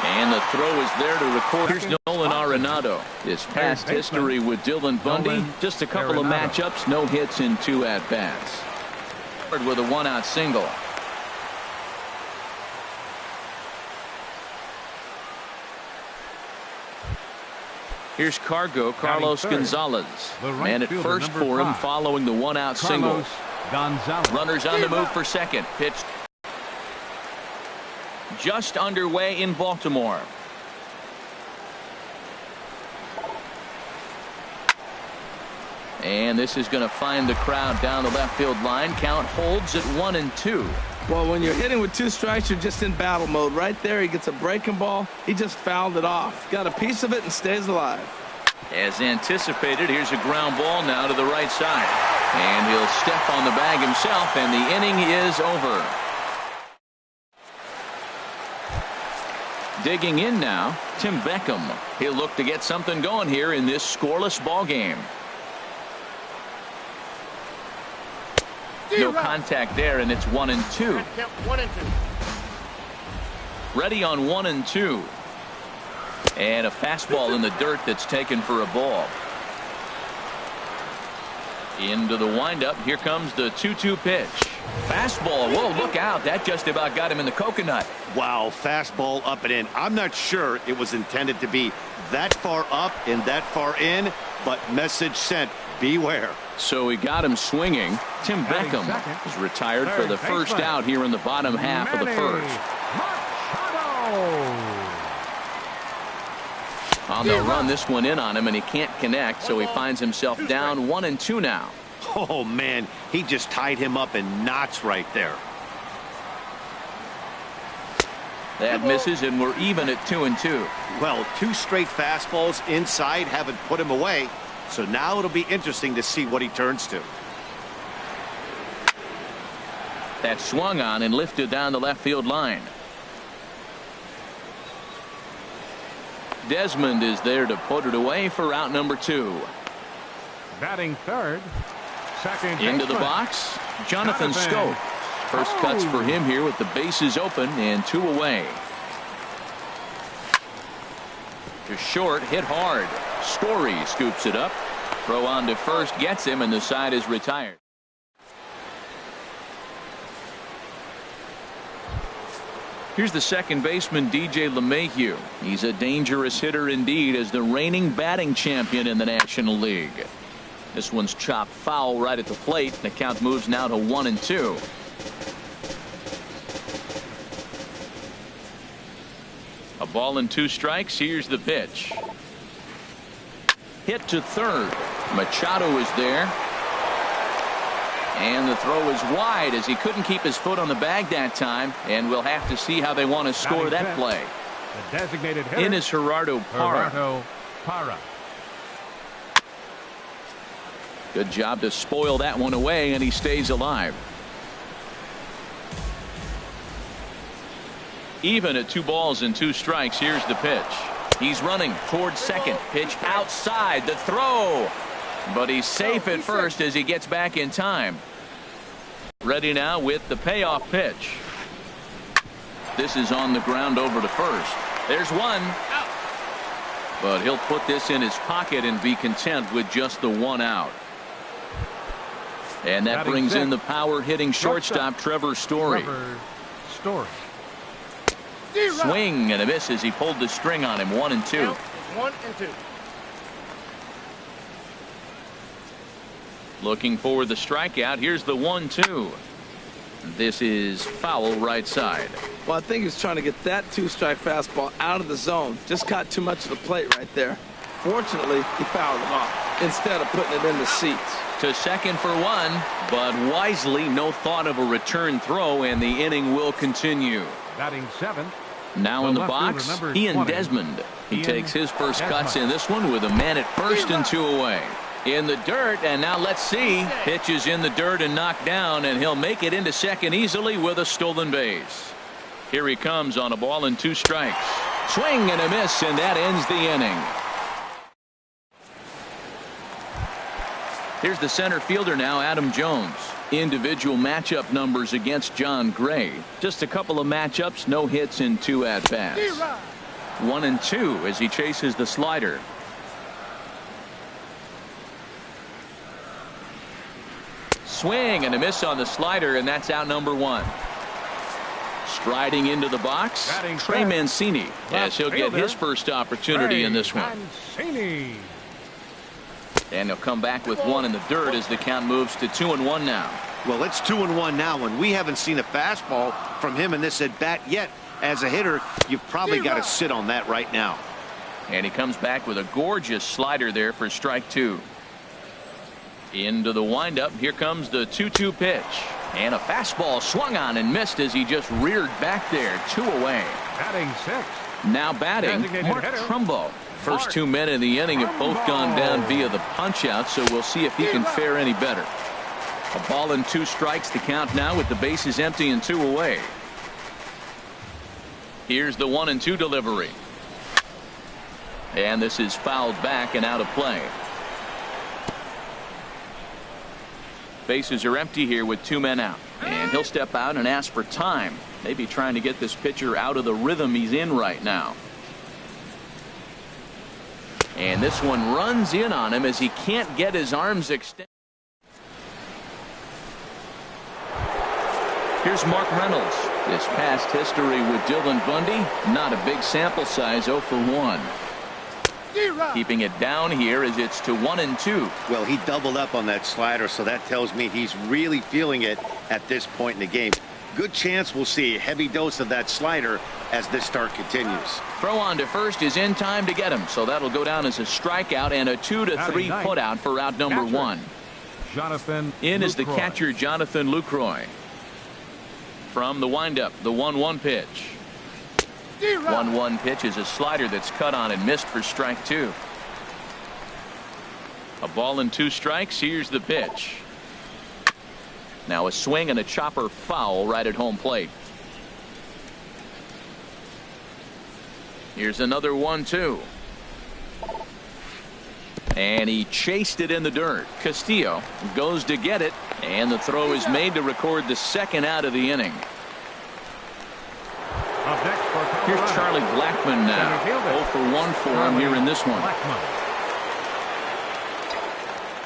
And the throw is there to record. Here's Nolan Arenado. His past history with Dylan Bundy, just a couple of matchups, no hits in 2 at-bats. With a 1-out single. Here's Carlos Gonzalez. Man at first for him following the 1-out single. Runners on the move for second. Pitch just underway in Baltimore. And this is going to find the crowd down the left field line. Count holds at 1-2. Well, when you're hitting with 2 strikes, you're just in battle mode. Right there, he gets a breaking ball. He just fouled it off. Got a piece of it and stays alive. As anticipated, here's a ground ball now to the right side. And he'll step on the bag himself, and the inning is over. Digging in now, Tim Beckham. He'll look to get something going here in this scoreless ball game. No contact there, and it's 1-2. 1-2. Ready on 1-2. And a fastball in the dirt that's taken for a ball. Into the windup. Here comes the 2-2 pitch. Fastball. Whoa, look out. That just about got him in the coconut. Wow, fastball up and in. I'm not sure it was intended to be that far up and that far in, but message sent. Beware. So he got him swinging. Tim Beckham is retired for the first out here in the bottom half of the first. They'll run this one in on him, and he can't connect, so he finds himself down 1-2 now. Oh, man, he just tied him up in knots right there. That misses, and we're even at 2-2. Well, 2 straight fastballs inside haven't put him away. So now it'll be interesting to see what he turns to. That swung on and lifted down the left field line. Desmond is there to put it away for out number 2. Batting third. Second into the box, Jonathan Schoop. First cuts for him here with the bases open and 2 away. To short, hit hard. Story scoops it up. Throw on to first gets him, and the side is retired. Here's the second baseman, DJ LeMahieu. He's a dangerous hitter indeed as the reigning batting champion in the National League. This one's chopped foul right at the plate. The count moves now to 1-2. A ball and 2 strikes. Here's the pitch. Hit to third. Machado is there. And the throw is wide as he couldn't keep his foot on the bag that time. And we'll have to see how they want to score that play. The designated hitter, in is Gerardo Parra. Good job to spoil that one away, and he stays alive. Even at 2 balls and 2 strikes. Here's the pitch. He's running towards second. Pitch outside. The throw. But he's safe at first as he gets back in time. Ready now with the payoff pitch. This is on the ground over to first. There's one. But he'll put this in his pocket and be content with just the 1 out. And that brings in the power hitting shortstop Trevor Story. Swing and a miss as he pulled the string on him. 1-2. 1-2. Looking for the strikeout. Here's the 1-2. This is foul right side. Well, I think he's trying to get that 2-strike fastball out of the zone. Just caught too much of the plate right there. Fortunately, he fouled it off instead of putting it in the seats. To second for 1, but wisely no thought of a return throw, and the inning will continue. Batting 7th. Now in the box, Ian Desmond. He takes his first cuts in this one with a man at first and 2 away. In the dirt, and now let's see. Pitches in the dirt and knocked down, and he'll make it into second easily with a stolen base. Here he comes on a ball and 2 strikes. Swing and a miss, and that ends the inning. Here's the center fielder now, Adam Jones. Individual matchup numbers against John Gray. Just a couple of matchups, no hits in 2 at-bats. 1-2 as he chases the slider. Swing and a miss on the slider, and that's out number 1. Striding into the box, Trey Mancini, as he'll get his first opportunity in this one. And he'll come back with one in the dirt as the count moves to 2-1 now. Well, it's 2-1 now, and we haven't seen a fastball from him in this at bat yet. As a hitter, you've probably got to sit on that right now. And he comes back with a gorgeous slider there for strike 2. Into the windup. Here comes the 2-2 pitch. And a fastball swung on and missed as he just reared back there. 2 away. Batting 6. Now batting, Mark Trumbo. First 2 men in the inning have both gone down via the punch-out, so we'll see if he can fare any better. A ball and 2 strikes to count now with the bases empty and 2 away. Here's the 1-2 delivery. And this is fouled back and out of play. Bases are empty here with 2 men out. And he'll step out and ask for time. Maybe trying to get this pitcher out of the rhythm he's in right now. And this one runs in on him as he can't get his arms extended. Here's Mark Reynolds. His past history with Dylan Bundy, not a big sample size, 0 for 1. Keeping it down here as it's to 1-2. Well, he doubled up on that slider, so that tells me he's really feeling it at this point in the game. Good chance we'll see a heavy dose of that slider as this start continues. Throw on to first is in time to get him, so that'll go down as a strikeout and a 2-3 putout for out number 1. Jonathan in is the Lucroy. catcher, Jonathan Lucroy. From the windup, the 1-1 pitch. 1-1 pitch is a slider that's cut on and missed for strike 2. A ball and 2 strikes. Here's the pitch. Now a swing and a chopper foul right at home plate. Here's another 1-2. And he chased it in the dirt. Castillo goes to get it, and the throw is made to record the second out of the inning. Up next for Here's Colorado. Charlie Blackmon now. 0 for 1 for him here in this one. Blackmon.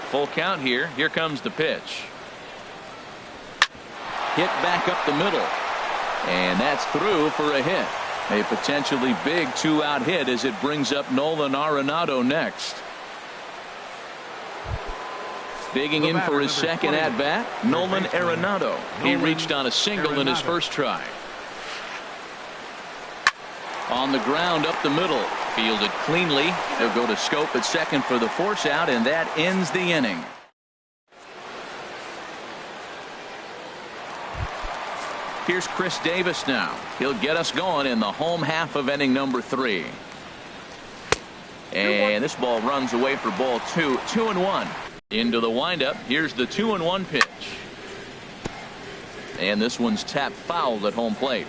Full count here. Here comes the pitch. Hit back up the middle. And that's through for a hit. A potentially big 2-out hit as it brings up Nolan Arenado next. Digging in for his second at-bat, Nolan Arenado. He reached on a single in his first try. On the ground up the middle. Fielded cleanly. He'll go to scope at second for the force out, and that ends the inning. Here's Chris Davis now. He'll get us going in the home half of inning number 3. And this ball runs away for ball 2. 2-1. Into the windup. Here's the 2-1 pitch. And this one's tapped foul at home plate.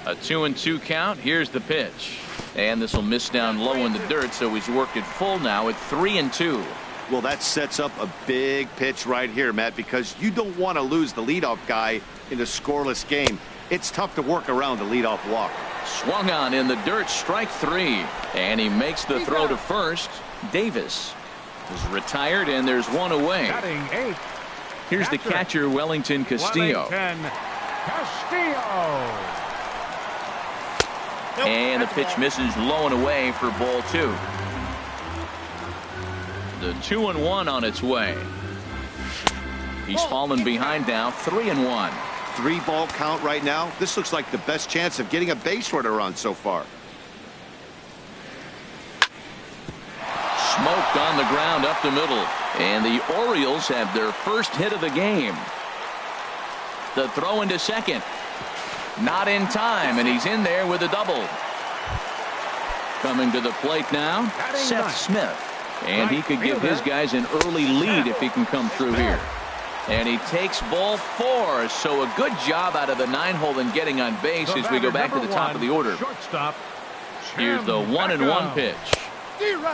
A 2-2 count. Here's the pitch. And this will miss down low in the dirt, so he's worked it full now at 3-2. Well, that sets up a big pitch right here, Matt, because you don't want to lose the leadoff guy in a scoreless game. It's tough to work around the leadoff walk. Swung on in the dirt, strike 3. And he makes the throw to first. Davis is retired, and there's one away. Batting 8. Here's the catcher, Wellington Castillo. Wellington Castillo. And the pitch misses low and away for ball 2. The 2-1 on its way. He's fallen behind now, 3-1. 3-ball count right now. This looks like the best chance of getting a base runner on so far. Smoked on the ground up the middle. And the Orioles have their first hit of the game. The throw into second. Not in time, and he's in there with a double. Coming to the plate now, Seth Smith. And he could give his guys an early lead if he can come through here. And he takes ball 4. So a good job out of the 9-hole in getting on base as we go back to the top of the order. Here's the 1-1 pitch.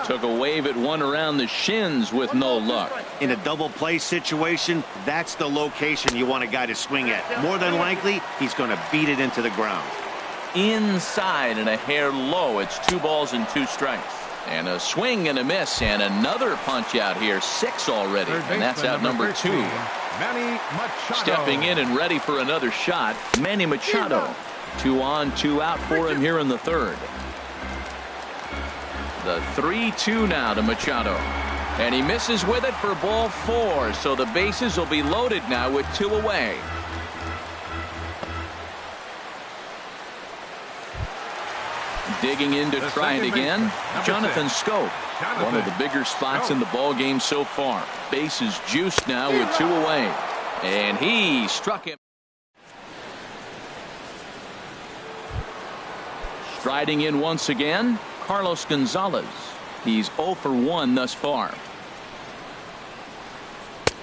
Took a wave at one around the shins with no luck. In a double play situation, that's the location you want a guy to swing at. More than likely, he's going to beat it into the ground. Inside and a hair low. It's 2 balls and 2 strikes. And a swing and a miss and another punch out here. 6 already. And that's out number 2. Manny Machado. Stepping in and ready for another shot, Manny Machado. 2 on, 2 out for him here in the 3rd. The 3-2 now to Machado. And he misses with it for ball 4. So the bases will be loaded now with 2 away. Digging in to try it again, Jonathan Schoop. One of the bigger spots in the ball game so far. Bases juiced now with 2 away. And he struck him. Striding in once again, Carlos Gonzalez. He's 0 for 1 thus far.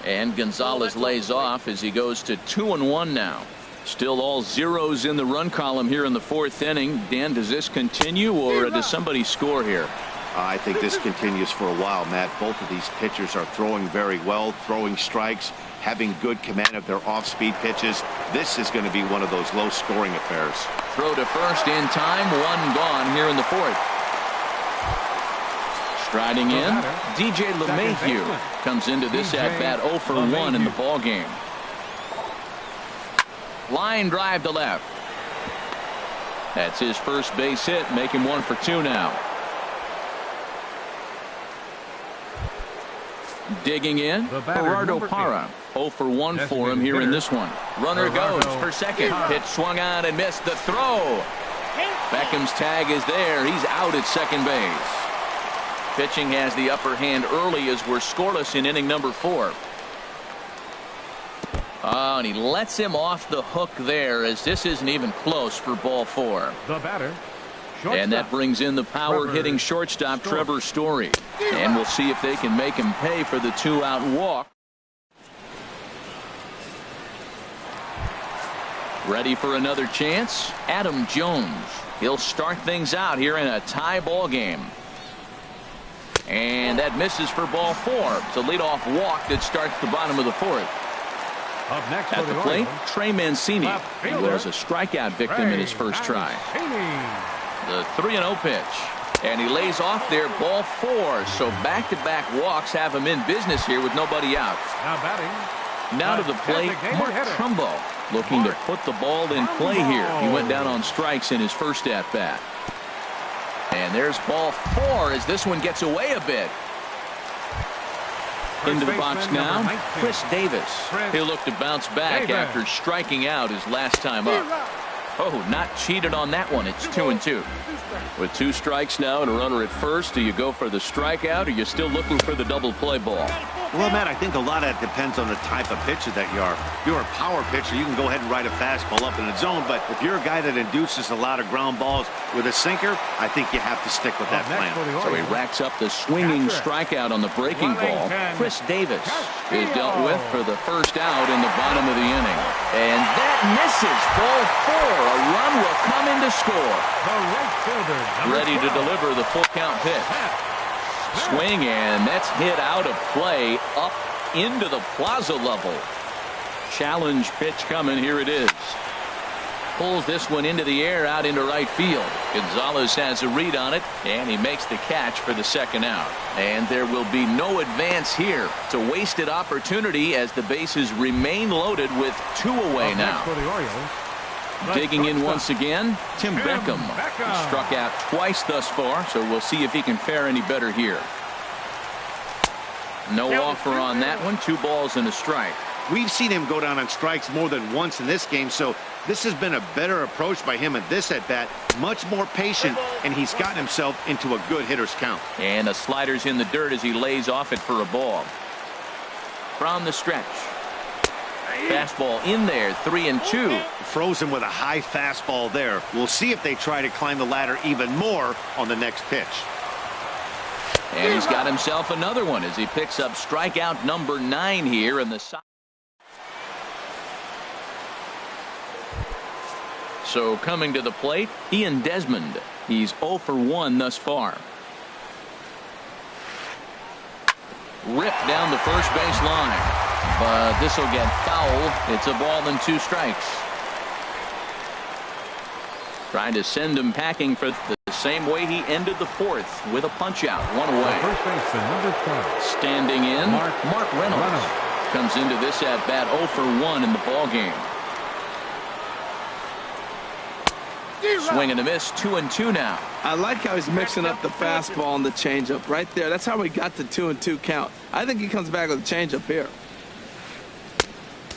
And Gonzalez lays off as he goes to 2-1 now. Still all zeros in the run column here in the 4th inning. Dan, does this continue or does somebody score here? I think this continues for a while, Matt. Both of these pitchers are throwing very well, throwing strikes, having good command of their off-speed pitches. This is going to be one of those low-scoring affairs. Throw to first in time. 1 gone here in the 4th. Striding in, DJ LeMahieu comes into this at-bat 0 for 1 in the ball game. Line drive to left. That's his first base hit, make him 1 for 2 now. Digging in, Gerardo Parra. 0 for 1 for him here in this one. Runner goes for second. Pitch swung on and missed the throw. Beckham's tag is there. He's out at second base. Pitching has the upper hand early as we're scoreless in inning number 4. Oh, and he lets him off the hook there as this isn't even close for ball 4. The batter. And that brings in the power-hitting shortstop Trevor Story. And we'll see if they can make him pay for the 2-out walk. Ready for another chance? Adam Jones. He'll start things out here in a tie ball game. And that misses for ball 4. It's a leadoff walk that starts the bottom of the 4th. Up next At the plate, Trey Mancini. He was a strikeout victim in his first try. The 3-0 pitch. And he lays off there, ball 4. So back-to-back walks have him in business here with nobody out. Now batting. Now to the plate, Mark Trumbo looking to put the ball in play here. He went down on strikes in his first at-bat. And there's ball 4 as this one gets away a bit. Into the box now, Chris Davis. He'll look to bounce back after striking out his last time up. Oh, not cheated on that one. It's 2-2. With 2 strikes now and a runner at first, do you go for the strikeout or are you still looking for the double play ball? Well, Matt, I think a lot of that depends on the type of pitcher that you are. If you're a power pitcher, you can go ahead and ride a fastball up in the zone. But if you're a guy that induces a lot of ground balls with a sinker, I think you have to stick with that plan. So he racks up the swinging strikeout on the breaking ball. Chris Davis is dealt with for the first out in the bottom of the inning. And that misses. Ball 4. A run will come in to score. Ready to deliver the full count pitch. Swing, and that's hit out of play up into the plaza level. Challenge pitch coming. Here it is. Pulls this one into the air out into right field. Gonzalez has a read on it, and he makes the catch for the 2nd out. And there will be no advance here. It's a wasted opportunity as the bases remain loaded with 2 away now. Digging in once again, Tim Beckham. He struck out twice thus far, so we'll see if he can fare any better here. No offer on that one. 2 balls and a strike. We've seen him go down on strikes more than once in this game, so this has been a better approach by him at this at-bat. Much more patient, and he's gotten himself into a good hitter's count. And the slider's in the dirt as he lays off it for a ball. From the stretch. Fastball in there, 3-2. Frozen with a high fastball there. We'll see if they try to climb the ladder even more on the next pitch. And he's got himself another one as he picks up strikeout number 9 here in the side. So coming to the plate, Ian Desmond. He's 0 for 1 thus far. ripped down the first base line. But this will get foul. It's a ball and 2 strikes. Trying to send him packing for the same way he ended the 4th with a punch out. 1 away. First baseman, number 12. Standing in, Mark Reynolds. Comes into this at bat 0 for 1 in the ball game. Swing and a miss, 2-2 now. I like how he's mixing up the fastball and the changeup right there. That's how we got the 2-2 count. I think he comes back with a changeup here.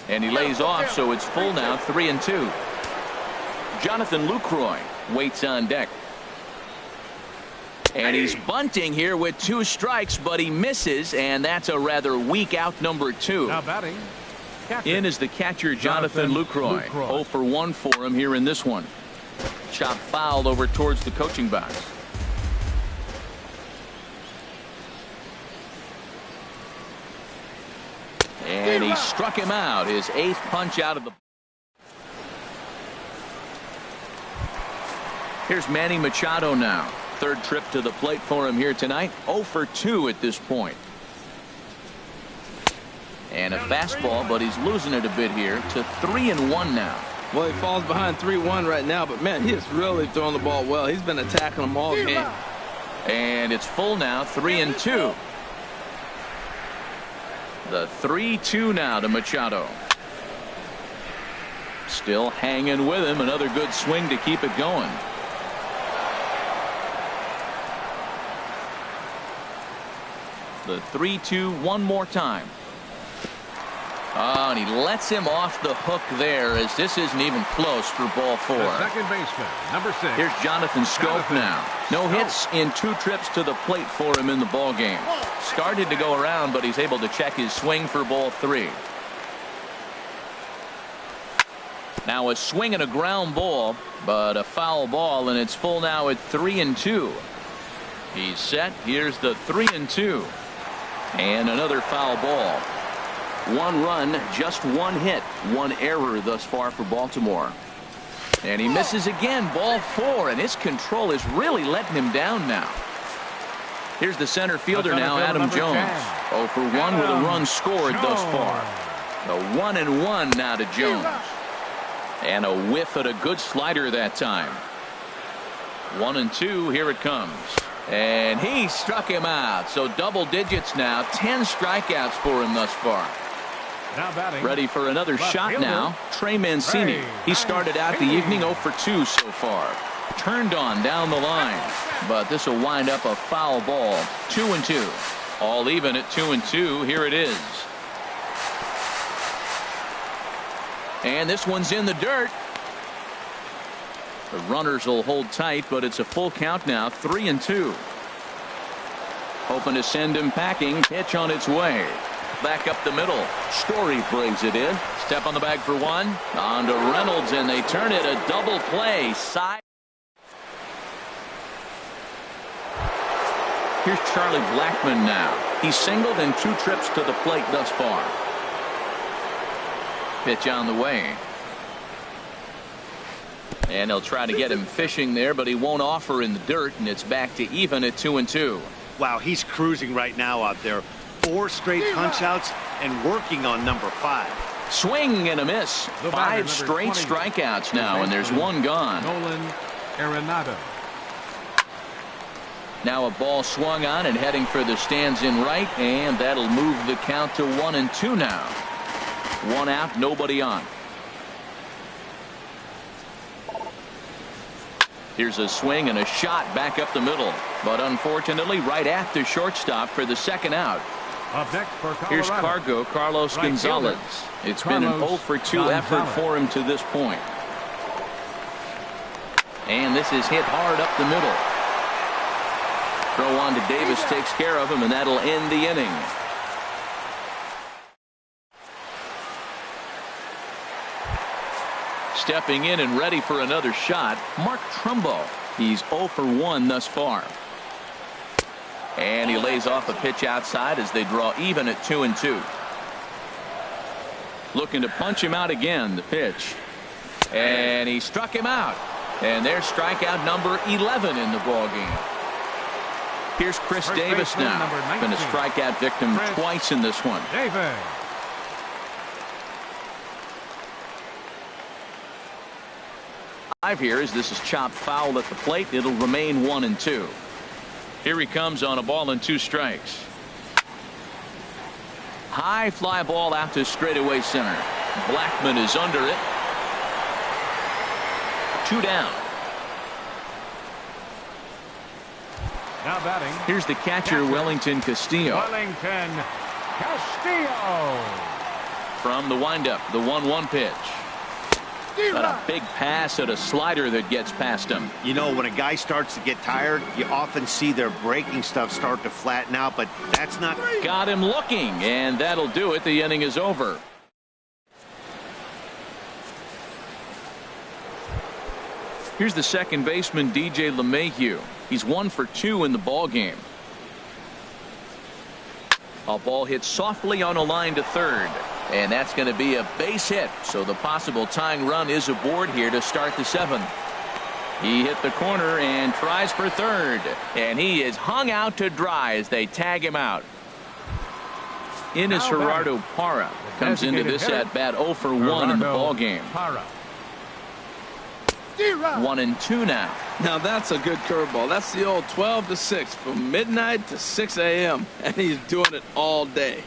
And he lays off, so it's full now, 3-2. Jonathan Lucroy waits on deck. And he's bunting here with 2 strikes, but he misses, and that's a rather weak out, number 2. Now batting. In is the catcher, Jonathan Lucroy. 0 for 1 for him here in this one. Chop fouled over towards the coaching box. And he struck him out, his 8th punch out of the. Here's Manny Machado now. 3rd trip to the plate for him here tonight. 0 for 2 at this point. And a fastball, but he's losing it a bit here to 3-1 now. Well, he falls behind 3-1 right now, but man, he is really throwing the ball well. He's been attacking them all game. And it's full now, 3-2. The 3-2 now to Machado. Still hanging with him. Another good swing to keep it going. The 3-2 one more time. Oh, and he lets him off the hook there, as this isn't even close for ball 4. The second baseman, number 6. Here's Jonathan Scope now. No hits in 2 trips to the plate for him in the ball game. Started to go around, but he's able to check his swing for ball 3. Now a swing and a ground ball, but a foul ball, and it's full now at 3-2. He's set. Here's the 3-2. And another foul ball. 1 run, just 1 hit, 1 error thus far for Baltimore. And he misses again, ball 4, and his control is really letting him down now. Here's the center fielder now, Adam Jones. 0 for 1 with a run scored thus far. The 1-1 now to Jones. And a whiff at a good slider that time. 1-2, here it comes. And he struck him out. So double digits now, 10 strikeouts for him thus far. Now batting. Ready for another shot now, Trey Mancini. He started out the evening 0 for 2 so far. Turned on down the line, but this will wind up a foul ball. 2-2. All even at 2-2. Here it is. And this one's in the dirt. The runners will hold tight, but it's a full count now, 3-2. Hoping to send him packing. Pitch on its way. Back up the middle. Story brings it in. Step on the bag for 1. On to Reynolds, and they turn it a double play. Side. Here's Charlie Blackmon now. He's singled in 2 trips to the plate thus far. Pitch on the way. And they'll try to get him fishing there, but he won't offer in the dirt, and it's back to even at 2-2. Wow, he's cruising right now out there. 4 straight punch-outs and working on number 5. Swing and a miss. 5 straight strikeouts now, and there's 1 gone. Nolan Arenado. Now a ball swung on and heading for the stands in right, and that'll move the count to 1-2 now. 1 out, nobody on. Here's a swing and a shot back up the middle, but unfortunately right at the shortstop for the 2nd out. Up next for Colorado. Here's Carlos Gonzalez. It's been an 0 for 2 effort for him to this point. And this is hit hard up the middle. Throw on to Davis takes care of him, and that'll end the inning. Stepping in and ready for another shot, Mark Trumbo. He's 0 for 1 thus far. And he lays off a pitch outside as they draw even at 2-2. Looking to punch him out again, the pitch. And he struck him out. And there's strikeout number 11 in the ballgame. Here's Chris Davis now. Been a strikeout victim twice in this one. Davis. Here as this is chopped foul at the plate. It'll remain 1-2. Here he comes on a ball and 2 strikes. High fly ball out to straightaway center. Blackman is under it. 2 down. Now batting. Here's the catcher, Wellington Castillo. Wellington Castillo. From the windup, the 1-1 pitch. Got a big pass at a slider that gets past him. You know, when a guy starts to get tired, you often see their breaking stuff start to flatten out, but that's not. Got him looking, and that'll do it. The inning is over. Here's the second baseman, DJ LeMahieu. He's 1 for 2 in the ball game. A ball hit softly on a line to third. And that's going to be a base hit. So the possible tying run is aboard here to start the 7th. He hit the corner and tries for third. And he is hung out to dry as they tag him out. In is Gerardo Parra. Comes into this at bat 0 for 1 in the ball game. 1-2 now. Now that's a good curveball. That's the old 12 to 6 from midnight to 6 a.m. and he's doing it all day.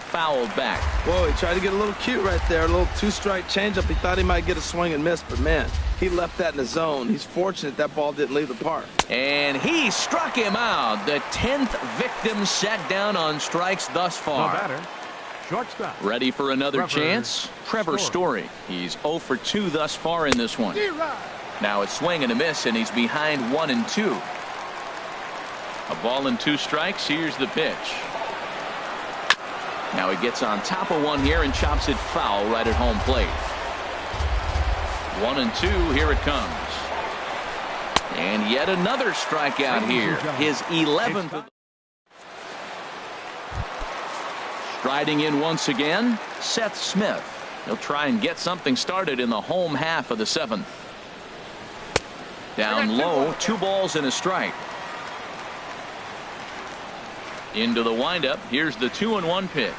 Fouled back. Whoa, he tried to get a little cute right there. A little 2-strike changeup. He thought he might get a swing and miss, but man, he left that in the zone. He's fortunate that ball didn't leave the park. And he struck him out. The 10th victim set down on strikes thus far. Batter, shortstop. Ready for another chance? Trevor Story. He's 0 for 2 thus far in this one. Now a swing and a miss, and he's behind 1-2. A ball and 2 strikes. Here's the pitch. Now he gets on top of one here and chops it foul right at home plate. 1-2. Here it comes. And yet another strikeout here. His 11th. Striding in once again, Seth Smith. He'll try and get something started in the home half of the 7th. Down low, 2 balls and a strike. Into the windup. Here's the 2-1 pitch.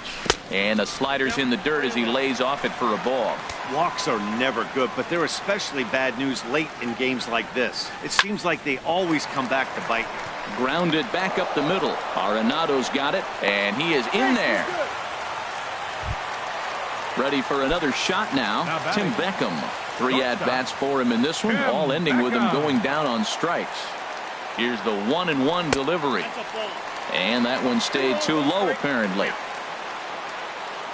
And the slider's in the dirt as he lays off it for a ball. Walks are never good, but they're especially bad news late in games like this. It seems like they always come back to bite. Grounded back up the middle. Arenado's got it, and he is in there. Ready for another shot now. Tim Beckham. 3 at-bats for him in this one, all ending with him going down on strikes. Here's the 1-1 delivery. And that one stayed too low, apparently.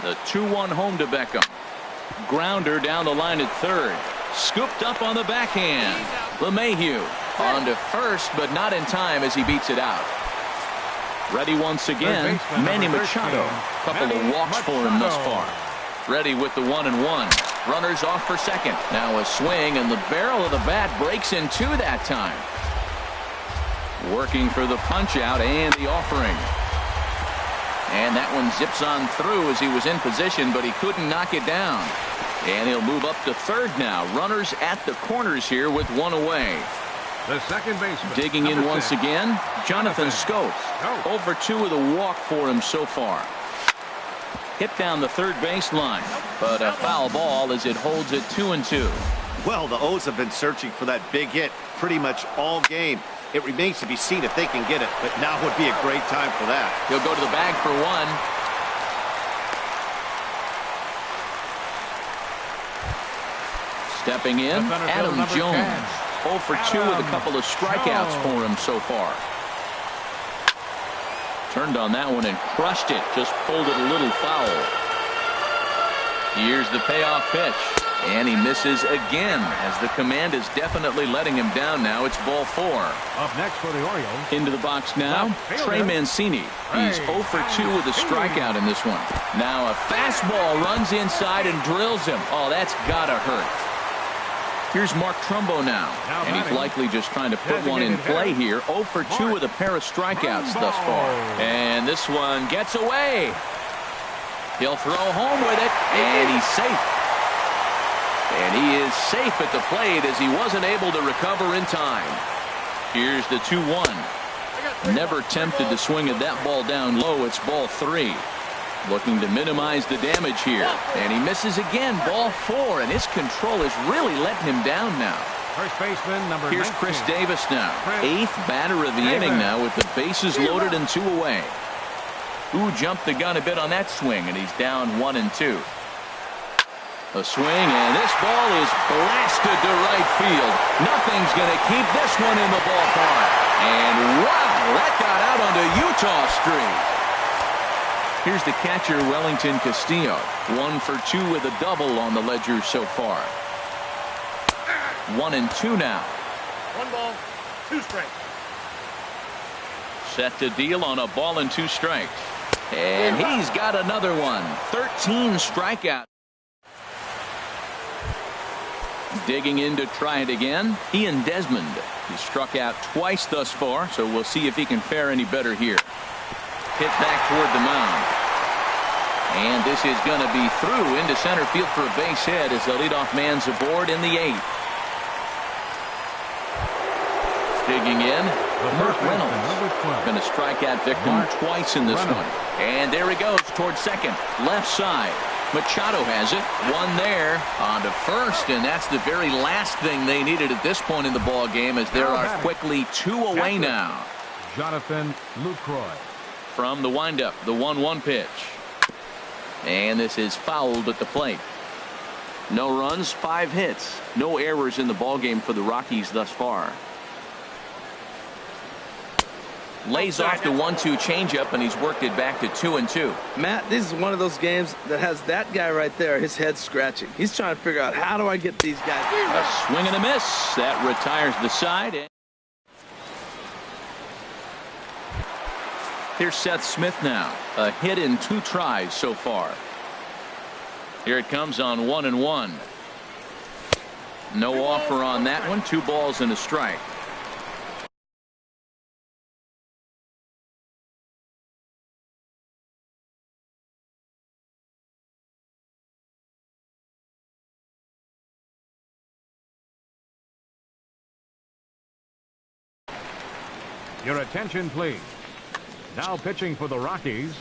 The 2-1 home to Beckham. Grounder down the line at third. Scooped up on the backhand. LeMahieu on to first, but not in time as he beats it out. Ready once again, Manny Machado. Couple of walks for him thus far. Ready with the 1-1. Runners off for second. Now a swing, and the barrel of the bat breaks in 2 that time. Working for the punch out and the offering. And that one zips on through as he was in position, but he couldn't knock it down. And he'll move up to third now. Runners at the corners here with 1 away. The second baseman. Digging in once again, Jonathan Schoaf. 0 for 2 with a walk for him so far. Hit down the third baseline, but a foul ball as it holds it 2-2. Well, the O's have been searching for that big hit pretty much all game. It remains to be seen if they can get it, but now would be a great time for that. He'll go to the bag for 1. Stepping in, Adam Jones. 0 for 2 with a couple of strikeouts for him so far. Turned on that one and crushed it. Just pulled it a little foul. Here's the payoff pitch. And he misses again as the command is definitely letting him down now. It's ball 4. Up next for the Orioles. Into the box now, Trey Mancini. He's 0 for 2 with a strikeout in this one. Now a fastball runs inside and drills him. Oh, that's gotta hurt. Here's Mark Trumbo now. And he's likely just trying to put one in play here. 0 for 2 with a pair of strikeouts thus far. And this one gets away. He'll throw home with it, and he's safe. And he is safe at the plate as he wasn't able to recover in time. Here's the 2-1. Never tempted to swing at that ball down low. It's ball 3. Looking to minimize the damage here. And he misses again. Ball 4. And his control is really letting him down now. First baseman, number 19. Here's Chris Davis now. 8th batter of the inning now with the bases loaded and 2 away. Who jumped the gun a bit on that swing, and he's down 1 and 2. A swing, and this ball is blasted to right field. Nothing's going to keep this one in the ballpark. And wow, that got out onto Utah Street. Here's the catcher, Wellington Castillo. 1 for 2 with a double on the ledger so far. 1 and 2 now. 1 ball, 2 strikes. Set to deal on a ball and 2 strikes. And he's got another one. 13 strikeouts. Digging in to try it again, Ian Desmond. He struck out twice thus far, so we'll see if he can fare any better here. Hit back toward the mound. And this is going to be through into center field for a base hit as the leadoff man's aboard in the 8th. Digging in, Mark Reynolds. Going to strike out victim twice in this one. And there he goes towards second, left side. Machado has it. 1 there on to first, and that's the very last thing they needed at this point in the ball game, as there are quickly 2 away now. Jonathan Lucroy. From the windup, the 1-1 pitch. And this is fouled at the plate. No runs, 5 hits. No errors in the ball game for the Rockies thus far. Lays off the 1-2 changeup, and he's worked it back to 2-2. Matt, this is one of those games that has that guy right there, his head scratching. He's trying to figure out, how do I get these guys? A swing and a miss. That retires the side. Here's Seth Smith now. A hit in 2 tries so far. Here it comes on 1-1. No offer on that one. 2 balls and a strike. Your attention, please. Now pitching for the Rockies,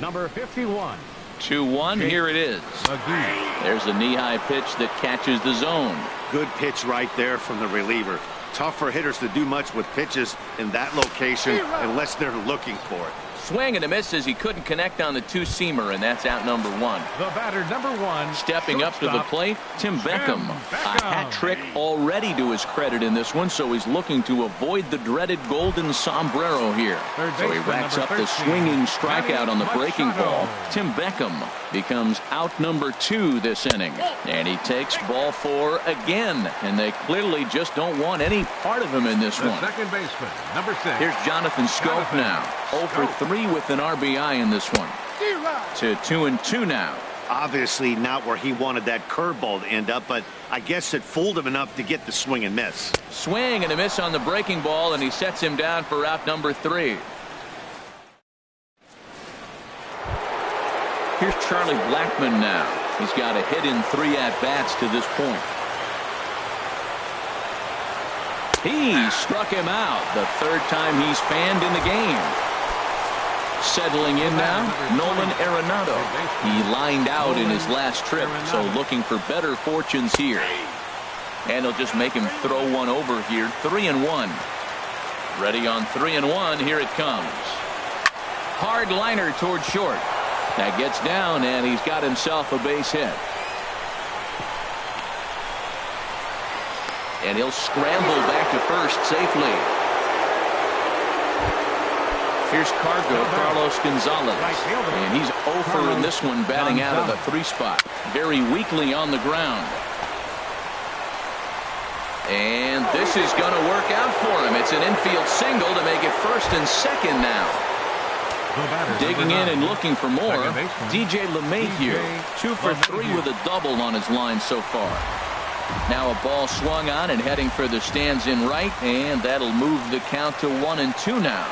number 51. 2-1. Here it is. McGee. There's a knee-high pitch that catches the zone. Good pitch right there from the reliever. Tough for hitters to do much with pitches in that location unless they're looking for it. Swing and a miss as he couldn't connect on the 2-seamer, and that's out number 1. The batter, number 1. Stepping up to the plate, Tim Beckham. A hat trick already to his credit in this one, so he's looking to avoid the dreaded golden sombrero here. So he racks up the swinging strikeout on the breaking ball. Tim Beckham becomes out number 2 this inning. And he takes ball 4 again, and they clearly just don't want any part of him in this one. Second baseman, number 6. Here's Jonathan Scope now. 0 for 3 with an RBI in this one. To 2-2 now. Obviously not where he wanted that curveball to end up, but I guess it fooled him enough to get the swing and miss. Swing and a miss on the breaking ball, and he sets him down for out number 3. Here's Charlie Blackmon now. He's got a hit in 3 at-bats to this point. He struck him out the 3rd time he's fanned in the game. Settling in now, Nolan Arenado. He lined out in his last trip, so looking for better fortunes here. And he'll just make him throw one over here. 3-1. Ready on 3-1. Here it comes. Hard liner toward short. That gets down, and he's got himself a base hit. And he'll scramble back to first safely. Here's Carlos Gonzalez. And he's 0 for in this one, batting out of the 3 spot. Very weakly on the ground. And this is going to work out for him. It's an infield single to make it first and second now. Digging in and looking for more, DJ LeMahieu. 2 for 3 with a double on his line so far. Now a ball swung on and heading for the stands in right, and that'll move the count to 1-2 now.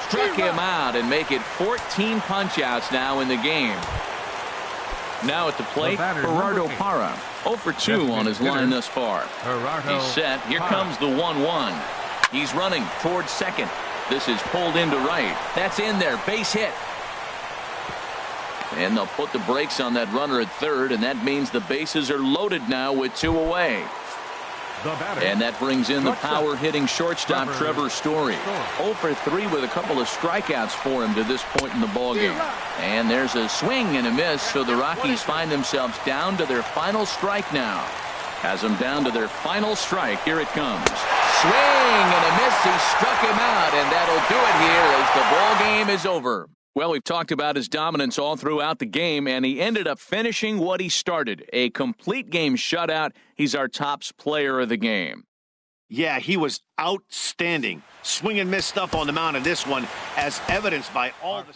Struck him out and make it 14 punch-outs now in the game. Now at the plate, Gerardo Parra. 0 for 2 on his line thus far. He's set. Here comes the 1-1. He's running towards second. This is pulled into right. That's in there. Base hit. And they'll put the brakes on that runner at third, and that means the bases are loaded now with 2 away. And that brings in the power-hitting shortstop, Trevor Story. 0 for 3 with a couple of strikeouts for him to this point in the ballgame. And there's a swing and a miss, so the Rockies find themselves down to their final strike now. Has them down to their final strike. Here it comes. Swing and a miss. He struck him out, and that'll do it here as the ballgame is over. Well, we've talked about his dominance all throughout the game, and he ended up finishing what he started. A complete game shutout. He's our top player of the game. Yeah, he was outstanding. Swing and miss stuff on the mound in this one, as evidenced by all the...